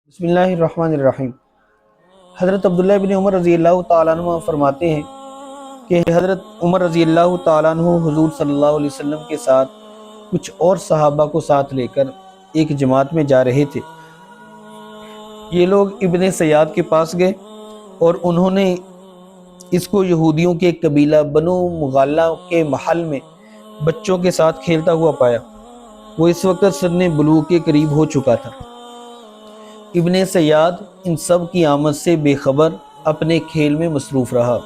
بسم اللہ الرحمن الرحیم۔ حضرت عبداللہ بن عمر رضی اللہ تعالیٰ عنہ فرماتے ہیں کہ حضرت عمر رضی اللہ تعالیٰ عنہ حضور صلی اللہ علیہ وسلم کے ساتھ کچھ اور صحابہ کو ساتھ لے کر ایک جماعت میں جا رہے تھے۔ یہ لوگ ابن سیاد کے پاس گئے اور انہوں نے اس کو یہودیوں کے قبیلہ بنو مغالہ کے محل میں بچوں کے ساتھ کھیلتا ہوا پایا۔ وہ اس وقت سن بلوغ کے قریب ہو چکا تھا۔ ابن سیاد ان سب کی آمد سے بے خبر اپنے کھیل میں مصروف رہا،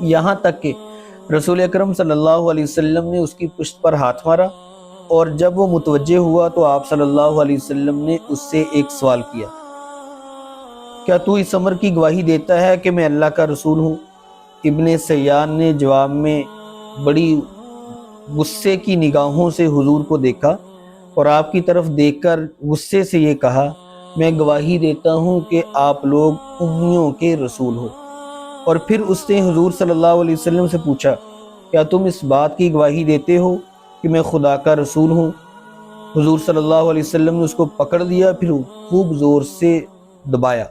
یہاں تک کہ رسول اکرم صلی اللہ علیہ وسلم نے اس کی پشت پر ہاتھ مارا، اور جب وہ متوجہ ہوا تو آپ صلی اللہ علیہ وسلم نے اس سے ایک سوال کیا، کیا تو اس امر کی گواہی دیتا ہے کہ میں اللہ کا رسول ہوں؟ ابن سیاد نے جواب میں بڑی غصے کی نگاہوں سے حضور کو دیکھا اور آپ کی طرف دیکھ کر غصے سے یہ کہا، میں گواہی دیتا ہوں کہ آپ لوگ امیوں کے رسول ہو۔ اور پھر اس نے حضور صلی اللہ علیہ وسلم سے پوچھا، کیا تم اس بات کی گواہی دیتے ہو کہ میں خدا کا رسول ہوں؟ حضور صلی اللہ علیہ وسلم نے اس کو پکڑ لیا، پھر خوب زور سے دبایا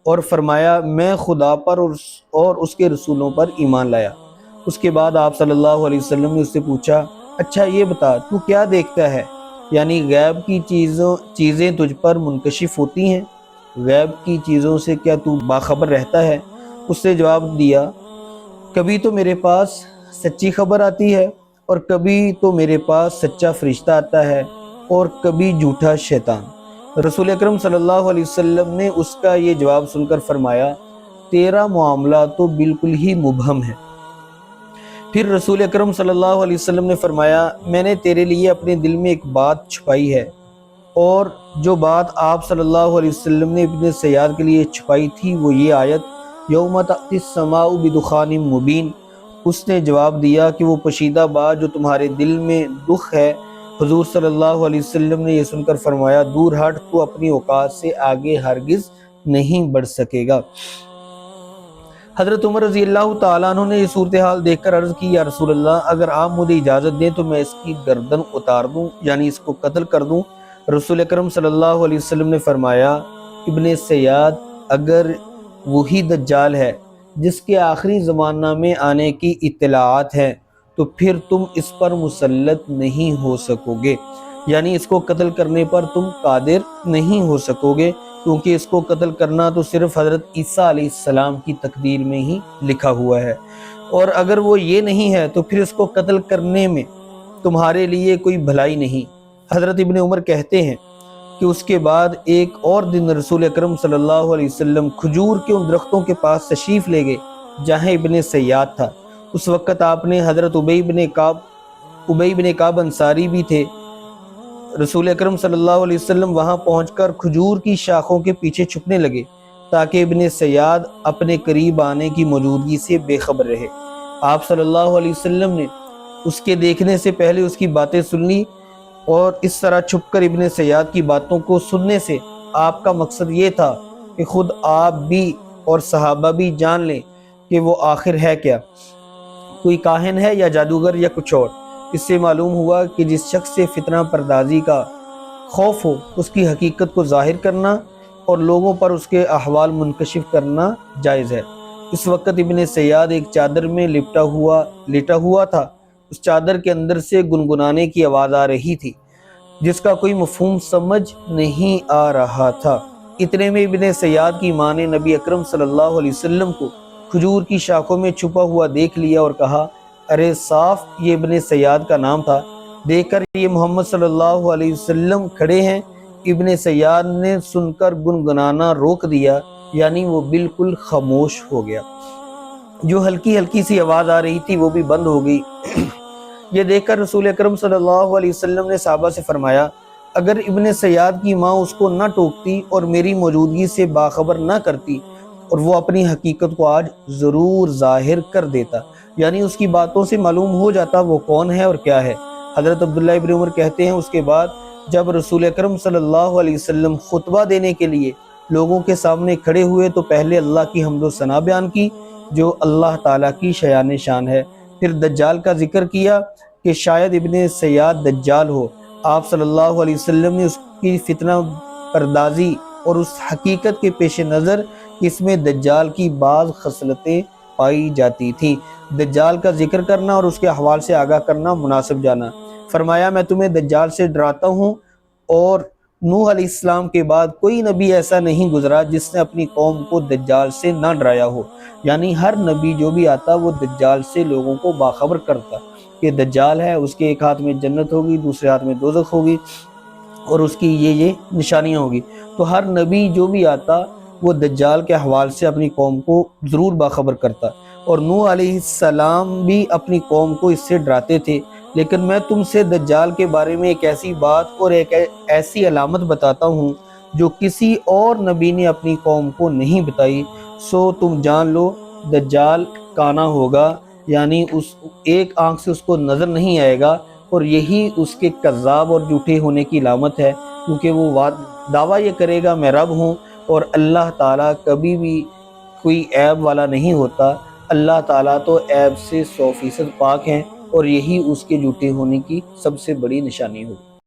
اور فرمایا، میں خدا پر اور اس کے رسولوں پر ایمان لایا۔ اس کے بعد آپ صلی اللہ علیہ وسلم نے اس سے پوچھا، اچھا یہ بتا تو کیا دیکھتا ہے؟ یعنی غیب کی چیزیں تجھ پر منکشف ہوتی ہیں؟ غیب کی چیزوں سے کیا تو باخبر رہتا ہے؟ اس نے جواب دیا، کبھی تو میرے پاس سچی خبر آتی ہے اور کبھی تو میرے پاس سچا فرشتہ آتا ہے اور کبھی جھوٹا شیطان۔ رسول اکرم صلی اللہ علیہ وسلم نے اس کا یہ جواب سن کر فرمایا، تیرا معاملہ تو بالکل ہی مبہم ہے۔ پھر رسول اکرم صلی اللہ علیہ وسلم نے فرمایا، میں نے تیرے لیے اپنے دل میں ایک بات چھپائی ہے، اور جو بات آپ صلی اللہ علیہ وسلم نے ابن سیاد کے لیے چھپائی تھی وہ یہ آیت، یوم تأتی السماء بدخان مبین۔ اس نے جواب دیا کہ وہ پوشیدہ بات جو تمہارے دل میں دکھ ہے۔ حضور صلی اللہ علیہ وسلم نے یہ سن کر فرمایا، دور ہٹ، تو اپنی اوقات سے آگے ہرگز نہیں بڑھ سکے گا۔ حضرت عمر رضی اللہ تعالیٰ عنہ نے یہ صورتحال دیکھ کر عرض کی، یا رسول اللہ، اگر آپ مجھے اجازت دیں تو میں اس کی گردن اتار دوں، یعنی اس کو قتل کر دوں۔ رسول اکرم صلی اللہ علیہ وسلم نے فرمایا، ابن سیاد اگر وہی دجال ہے جس کے آخری زمانہ میں آنے کی اطلاعات ہیں تو پھر تم اس پر مسلط نہیں ہو سکو گے، یعنی اس کو قتل کرنے پر تم قادر نہیں ہو سکو گے، کیونکہ اس کو قتل کرنا تو صرف حضرت عیسیٰ علیہ السلام کی تقدیر میں ہی لکھا ہوا ہے، اور اگر وہ یہ نہیں ہے تو پھر اس کو قتل کرنے میں تمہارے لیے کوئی بھلائی نہیں۔ حضرت ابن عمر کہتے ہیں کہ اس کے بعد ایک اور دن رسول اکرم صلی اللہ علیہ وسلم کھجور کے ان درختوں کے پاس تشریف لے گئے جہاں ابن سیاد تھا۔ اس وقت آپ نے حضرت ابی بن کعب انصاری بھی تھے۔ رسول اکرم صلی اللہ علیہ وسلم وہاں پہنچ کر کھجور کی شاخوں کے پیچھے چھپنے لگے تاکہ ابن سیاد اپنے قریب آنے کی موجودگی سے بے خبر رہے۔ آپ صلی اللہ علیہ وسلم نے اس کے دیکھنے سے پہلے اس کی باتیں سن لی، اور اس طرح چھپ کر ابن سیاد کی باتوں کو سننے سے آپ کا مقصد یہ تھا کہ خود آپ بھی اور صحابہ بھی جان لیں کہ وہ آخر ہے کیا، کوئی کاہن ہے یا جادوگر یا کچھ اور۔ اس سے معلوم ہوا کہ جس شخص سے فتنہ پردازی کا خوف ہو اس کی حقیقت کو ظاہر کرنا اور لوگوں پر اس کے احوال منکشف کرنا جائز ہے۔ اس وقت ابن سیاد ایک چادر میں لیٹا ہوا تھا۔ اس چادر کے اندر سے گنگنانے کی آواز آ رہی تھی جس کا کوئی مفہوم سمجھ نہیں آ رہا تھا۔ اتنے میں ابن سیاد کی ماں نے نبی اکرم صلی اللہ علیہ وسلم کو کھجور کی شاخوں میں چھپا ہوا دیکھ لیا اور کہا، ارے صاف یہ ابن سیاد کا نام تھا، دیکھ کر یہ محمد صلی اللہ علیہ وسلم کھڑے ہیں۔ ابن سیاد نے سن کر گنگنانا روک دیا، یعنی وہ بالکل خاموش ہو گیا۔ جو ہلکی ہلکی سی آواز آ رہی تھی وہ بھی بند ہو گئی۔ یہ دیکھ کر رسول اکرم صلی اللہ علیہ وسلم نے صحابہ سے فرمایا، اگر ابن سیاد کی ماں اس کو نہ ٹوکتی اور میری موجودگی سے باخبر نہ کرتی اور وہ اپنی حقیقت کو آج ضرور ظاہر کر دیتا، یعنی اس کی باتوں سے معلوم ہو جاتا وہ کون ہے اور کیا ہے۔ حضرت عبداللہ ابن عمر کہتے ہیں، اس کے بعد جب رسول اکرم صلی اللہ علیہ وسلم خطبہ دینے کے لیے لوگوں کے سامنے کھڑے ہوئے تو پہلے اللہ کی حمد و ثنا بیان کی جو اللہ تعالیٰ کی شایان شان ہے، پھر دجال کا ذکر کیا کہ شاید ابن سیاد دجال ہو۔ آپ صلی اللہ علیہ وسلم نے اس کی فتنہ پردازی اور اس حقیقت کے پیش نظر کہ اس میں دجال کی بعض خصلتیں پائی جاتی تھیں۔ دجال کا ذکر کرنا اور اس کے احوال سے آگاہ کرنا مناسب جانا۔ فرمایا میں تمہیں دجال سے ڈراتا ہوں، اور نوح علیہ السلام کے بعد کوئی نبی ایسا نہیں گزرا جس نے اپنی قوم کو دجال سے نہ ڈرایا ہو۔ یعنی ہر نبی جو بھی آتا وہ دجال سے لوگوں کو باخبر کرتا کہ دجال ہے، اس کے ایک ہاتھ میں جنت ہوگی، دوسرے ہاتھ میں دوزخ ہوگی، اور اس کی یہ نشانیاں ہوگی۔ تو ہر نبی جو بھی آتا وہ دجال کے احوال سے اپنی قوم کو ضرور باخبر کرتا، اور نوح علیہ السلام بھی اپنی قوم کو اس سے ڈراتے تھے۔ لیکن میں تم سے دجال کے بارے میں ایک ایسی بات اور ایک ایسی علامت بتاتا ہوں جو کسی اور نبی نے اپنی قوم کو نہیں بتائی، سو تم جان لو دجال کانا ہوگا، یعنی اس ایک آنکھ سے اس کو نظر نہیں آئے گا، اور یہی اس کے کذاب اور جھوٹے ہونے کی علامت ہے، کیونکہ وہ دعویٰ یہ کرے گا میں رب ہوں، اور اللہ تعالیٰ کبھی بھی کوئی عیب والا نہیں ہوتا۔ اللہ تعالیٰ تو عیب سے 100% پاک ہیں، اور یہی اس کے جھوٹے ہونے کی سب سے بڑی نشانی ہوگی۔